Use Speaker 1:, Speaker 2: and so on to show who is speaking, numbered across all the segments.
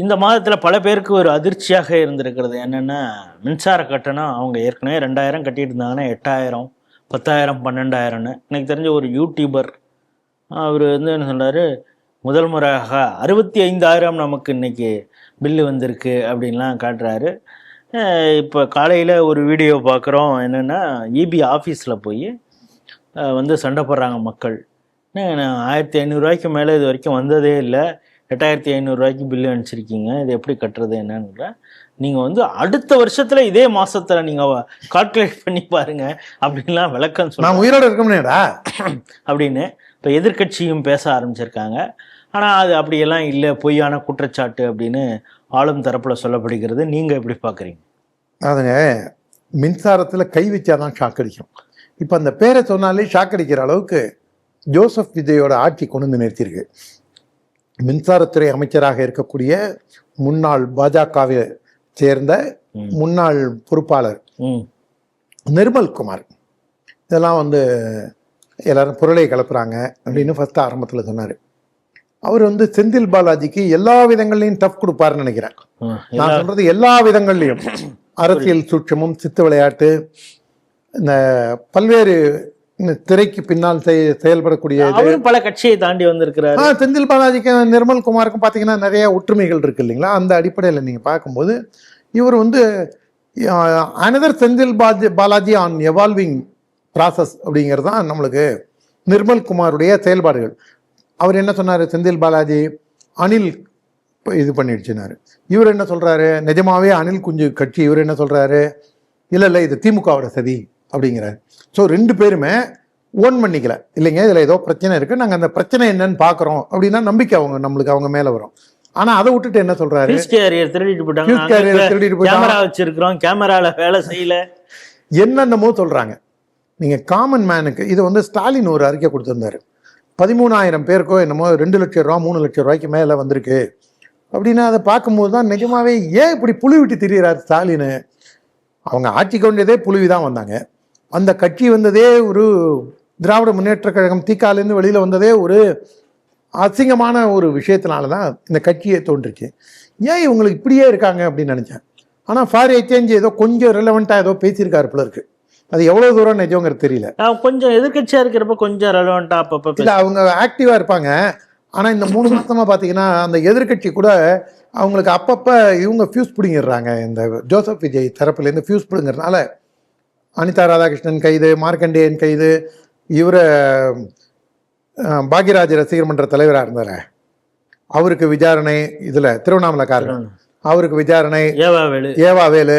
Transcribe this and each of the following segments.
Speaker 1: இந்த மாதத்தில் பல பேருக்கு ஒரு அதிர்ச்சியாக இருந்திருக்கிறது என்னென்னா, மின்சார கட்டணம் அவங்க ஏற்கனவே 2000 கட்டிட்டு இருந்தாங்கன்னா 8000, 10,000, 12,000ன்னு. எனக்கு தெரிஞ்ச ஒரு யூடியூபர் அவர் வந்து என்ன சொல்கிறாரு, முதல் முறையாக 65,000 நமக்கு இன்னைக்கு பில்லு வந்திருக்கு அப்படின்லாம் காட்டுறாரு. இப்போ காலையில் ஒரு வீடியோ பார்க்குறோம், என்னென்னா இபி ஆஃபீஸில் போய் வந்து சண்டை போடுறாங்க மக்கள். நான் 1500 மேலே இது வரைக்கும் வந்ததே இல்லை, 8500 பில்லு அனுப்பிச்சிருக்கீங்க, இது எப்படி கட்டுறது என்னன்னு. நீங்கள் வந்து அடுத்த வருஷத்தில் இதே மாதத்தில் நீங்கள் கால்குலேட் பண்ணி பாருங்க அப்படின்லாம் விளக்கம்
Speaker 2: நான் உயிரோடு இருக்கமுடியாடா
Speaker 1: அப்படின்னு இப்போ எதிர்கட்சியும் பேச ஆரம்பிச்சிருக்காங்க. ஆனால் அது அப்படியெல்லாம் இல்லை, பொய்யான குற்றச்சாட்டு அப்படின்னு ஆளும் தரப்பில் சொல்லப்படுகிறது. நீங்கள் எப்படி பார்க்குறீங்க?
Speaker 2: அதுங்க, மின்சாரத்தில் கை வச்சாதான் ஷாக் அடிக்கும். இப்போ அந்த பேரை சொன்னாலே ஷாக் அடிக்கிற அளவுக்கு ஜோசப் விஜயோட ஆட்சி கொண்டு வந்து நிறுத்தியிருக்கு. மின்சாரத்துறை அமைச்சராக இருக்கக்கூடிய முன்னாள் பாஜகவை சேர்ந்த முன்னாள் பொறுப்பாளர் நிர்மல்குமார், இதெல்லாம் வந்து எல்லாரும் பொருளை கலப்புறாங்க அப்படின்னு ஃபர்ஸ்ட் ஆரம்பத்தில் சொன்னார். அவர் வந்து செந்தில் பாலாஜிக்கு எல்லா விதங்கள்லையும் டஃப் கொடுப்பாருன்னு நினைக்கிறேன். நான் சொல்றது எல்லா விதங்கள்லையும், அரசியல் சூட்சமும், சித்து விளையாட்டு, இந்த பல்வேறு திரைக்கு பின்னால் செயல்படக்கூடிய
Speaker 1: பல கட்சியை தாண்டி வந்திருக்கிறார்.
Speaker 2: செந்தில் பாலாஜிக்கும் நிர்மல்குமாருக்கும் பார்த்தீங்கன்னா நிறைய ஒற்றுமைகள் இருக்கு இல்லைங்களா? அந்த அடிப்படையில் நீங்கள் பார்க்கும்போது இவர் வந்து another Senthil Balaji on evolving process அப்படிங்கிறது தான் நம்மளுக்கு நிர்மல்குமாருடைய செயல்பாடுகள். அவர் என்ன சொன்னார், செந்தில் பாலாஜி அனில் இது பண்ணிடுச்சுனாரு. இவர் என்ன சொல்கிறாரு, நிஜமாவே அனில் குஞ்சு கட்சி. இவர் என்ன சொல்கிறாரு, இல்லை இது திமுகவோட சதி அப்படிங்கிறாரு. ஸோ ரெண்டு பேருமே ஓன் பண்ணிக்கல, இல்லைங்க இதில் ஏதோ பிரச்சனை இருக்குது, நாங்கள் அந்த பிரச்சனை என்னன்னு பார்க்குறோம் அப்படின்னா நம்பிக்கை நம்மளுக்கு அவங்க மேலே வரும். ஆனால் அதை விட்டுட்டு என்ன சொல்கிறாரு,
Speaker 1: திருடிட்டு போயிட்டாங்க, கேமரால வேலை செய்யல,
Speaker 2: என்னென்னமோ சொல்கிறாங்க. நீங்கள் காமன் மேனுக்கு இது வந்து ஸ்டாலின் ஒரு அறிக்கை கொடுத்துருந்தாரு. 13,000 பேருக்கோ என்னமோ 2 லட்சம் ரூபா 3 லட்சம் ரூபாய்க்கு மேலே வந்திருக்கு அப்படின்னா அதை பார்க்கும்போது தான் நிஜமாவே ஏன் இப்படி புழு விட்டு திரியிறார் ஸ்டாலின். அவங்க ஆட்சிக்கு வந்ததே புழுவி தான் வந்தாங்க. அந்த கட்சி வந்ததே ஒரு திராவிட முன்னேற்ற கழகம் தீக்காலேருந்து வெளியில் வந்ததே ஒரு அசிங்கமான ஒரு விஷயத்தினால தான் இந்த கட்சியே தோன்றுச்சு. ஏன் இவங்களுக்கு இப்படியே இருக்காங்க அப்படின்னு நினச்சேன். ஆனால் ஃபார் எக்ஸ்சேஞ்ச் ஏதோ கொஞ்சம் ரிலவெண்ட்டாக ஏதோ பேசியிருக்காரு போல இருக்கு. அது எவ்வளோ தூரம் நிஜங்கிறது தெரியல.
Speaker 1: கொஞ்சம் எதிர்கட்சியாக இருக்கிறப்ப கொஞ்சம் ரெலவெண்ட்டாக அப்பப்போ
Speaker 2: இல்லை, அவங்க ஆக்டிவாக இருப்பாங்க. ஆனால் இந்த 3 மாதமாக பார்த்தீங்கன்னா அந்த எதிர்கட்சி கூட அவங்களுக்கு அப்பப்போ இவங்க ஃபியூஸ் பிடிங்கிடுறாங்க. இந்த ஜோசப் விஜய் தரப்புலேருந்து ஃபியூஸ் பிடுங்கிறதுனால அனிதா ராதாகிருஷ்ணன் கைது, மார்க்கண்டேயன் கைது, இவரை பாக்யராஜ் ரசிகர் மன்ற தலைவராக இருந்தார், அவருக்கு விசாரணை, இதில் திருவண்ணாமலைக்காரர் அவருக்கு விசாரணை, ஏவாவேலு,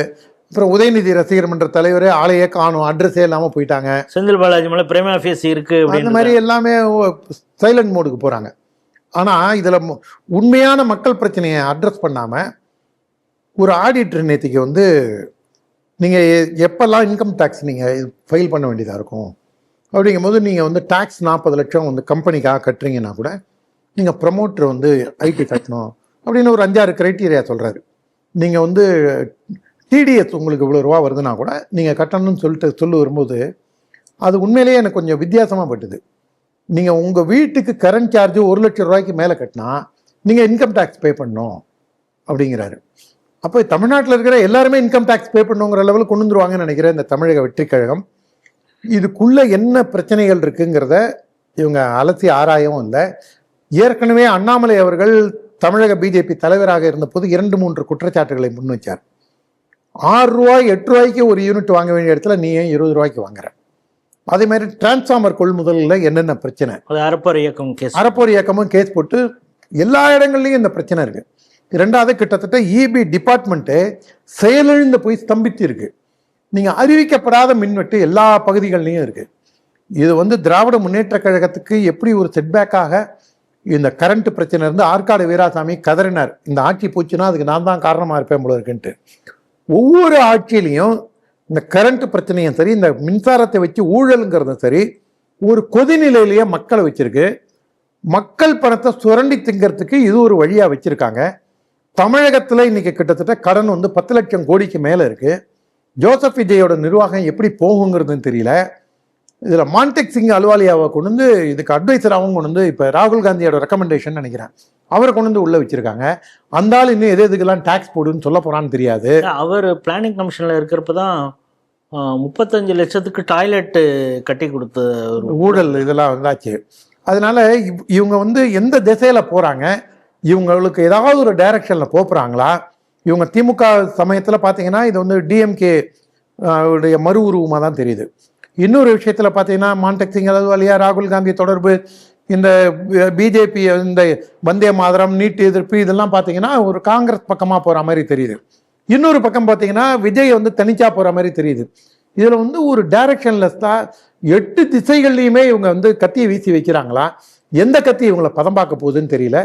Speaker 2: அப்புறம் உதயநிதி ரசிகர் மன்ற தலைவர் ஆளையே காணும், அட்ரஸே இல்லாமல் போயிட்டாங்க.
Speaker 1: செந்தில் பாலாஜி மேலே பிரேமா ஃபேஸ் இருக்கு,
Speaker 2: அந்த மாதிரி எல்லாமே சைலண்ட் மோடுக்கு போகிறாங்க. ஆனால் இதில் உண்மையான மக்கள் பிரச்சனையை அட்ரஸ் பண்ணாமல் ஒரு ஆடிட்டர் நேற்றுக்கு வந்து நீங்கள் எப்போல்லாம் இன்கம் டேக்ஸ் நீங்கள் ஃபைல் பண்ண வேண்டியதாக இருக்கும் அப்படிங்கும்போது நீங்கள் வந்து டேக்ஸ் 40 லட்சம் வந்து கம்பெனிக்காக கட்டுறீங்கன்னா கூட நீங்கள் ப்ரமோட்டர் வந்து ஐடி கட்டணும் அப்படின்னு ஒரு 5-6 க்ரைட்டீரியா சொல்கிறாரு. நீங்கள் வந்து டிடிஎஸ் உங்களுக்கு இவ்வளோ ரூபா வருதுன்னா கூட நீங்கள் கட்டணும்னு சொல்லி வரும்போது அது உண்மையிலேயே எனக்கு கொஞ்சம் வித்தியாசமாக பட்டுது. நீங்கள் உங்கள் வீட்டுக்கு கரண்ட் சார்ஜ் 1 லட்சம் ரூபாய்க்கு மேலே கட்டினா நீங்கள் இன்கம் டேக்ஸ் பே பண்ணணும் அப்படிங்கிறாரு. அப்போ தமிழ்நாட்டில் இருக்கிற எல்லாருமே இன்கம் டேக்ஸ் பே பண்ணுங்கிற லெவலில் கொண்டு வந்துருவாங்கன்னு நினைக்கிறேன் இந்த தமிழக வெற்றி கழகம். இதுக்குள்ளே என்ன பிரச்சனைகள் இருக்குங்கிறத இவங்க அலசி ஆராயவும் இல்லை. ஏற்கனவே அண்ணாமலை அவர்கள் தமிழக பிஜேபி தலைவராக இருந்தபோது 2-3 குற்றச்சாட்டுகளை முன் வச்சார். 6 ரூபாய் 8 ரூபாய்க்கு ஒரு யூனிட் வாங்க வேண்டிய இடத்துல நீ ஏன் 20 ரூபாய்க்கு வாங்குற? அதே மாதிரி டிரான்ஸ்ஃபார்மர் கொள்முதலில் என்னென்ன பிரச்சனை, அறப்போர் இயக்கமும் கேஸ் போட்டு எல்லா இடங்கள்லையும் இந்த பிரச்சனை இருக்கு. 2வது, கிட்டத்தட்ட இபி டிபார்ட்மெண்ட்டு செயலிழந்து போய் ஸ்தம்பித்து இருக்கு. நீங்கள் அறிவிக்கப்படாத மின்வெட்டு எல்லா பகுதிகள்லையும் இருக்கு. இது வந்து திராவிட முன்னேற்ற கழகத்துக்கு எப்படி ஒரு செட்பேக்காக இந்த கரண்ட் பிரச்சனை இருந்து ஆற்காடு வீராசாமி கதறினார், இந்த ஆட்சி போச்சுன்னா அதுக்கு நான் தான் காரணமாக இருப்பேன் போல இருக்குன்ட்டு. ஒவ்வொரு ஆட்சியிலையும் இந்த கரண்ட் பிரச்சனையும் சரி, இந்த மின்சாரத்தை வச்சு ஊழலுங்கிறதும் சரி, ஒரு கொதிநிலையிலேயே மக்களை வச்சிருக்கு. மக்கள் பணத்தை சுரண்டி திங்கிறதுக்கு இது ஒரு வழியாக வச்சிருக்காங்க. தமிழகத்தில் இன்னைக்கு கிட்டத்தட்ட கடன் வந்து 10 லட்சம் கோடிக்கு மேலே இருக்கு. ஜோசப் விஜயோட நிர்வாகம் எப்படி போகுங்கிறதுன்னு தெரியல. இதில் மான்டெக் சிங் அலுவாலியாவை கொண்டு வந்து இதுக்கு அட்வைசராகவும் கொண்டு வந்து இப்போ ராகுல் காந்தியோட ரெக்கமெண்டேஷன் நினைக்கிறேன் அவரை கொண்டு வந்து உள்ள வச்சிருக்காங்க. அந்த ஆள் இன்னும் எதுக்கெல்லாம் டாக்ஸ் போடுன்னு சொல்ல போறான்னு தெரியாது.
Speaker 1: அவர் பிளானிங் கமிஷன்ல இருக்கிறப்ப தான் 35 லட்சத்துக்கு டாய்லெட் கட்டி கொடுத்த
Speaker 2: ஊழல் இதெல்லாம் வந்தாச்சு. அதனால இவங்க வந்து எந்த திசையில போறாங்க, இவங்களுக்கு ஏதாவது ஒரு டைரக்ஷன்ல போறாங்களா? இவங்க திமுக சமயத்துல பாத்தீங்கன்னா இது வந்து டிஎம்கே உடைய மறு உருவமா தான் தெரியுது. இன்னொரு விஷயத்துல பாத்தீங்கன்னா மான்டெக் சிங் அலுவாலியா ராகுல் காந்தி தொடர்பு, இந்த பிஜேபி இந்த வந்தே மாதரம் நீட் எதிர்ப்பு இதெல்லாம் பார்த்தீங்கன்னா ஒரு காங்கிரஸ் பக்கமாக போகிற மாதிரி தெரியுது. இன்னொரு பக்கம் பார்த்தீங்கன்னா விஜய் வந்து தனிச்சா போகிற மாதிரி தெரியுது. இதில் வந்து ஒரு டைரக்ஷன்லெஸ்ஸாக 8 திசைகள்லையுமே இவங்க வந்து கத்தியை வீசி வைக்கிறாங்களா? எந்த கத்தி இவங்களை பதம் பார்க்க போகுதுன்னு தெரியல.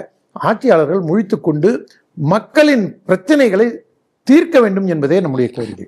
Speaker 2: ஆட்சியாளர்கள் முழித்து கொண்டு மக்களின் பிரச்சனைகளை தீர்க்க வேண்டும் என்பதே நம்முடைய கோரிக்கை.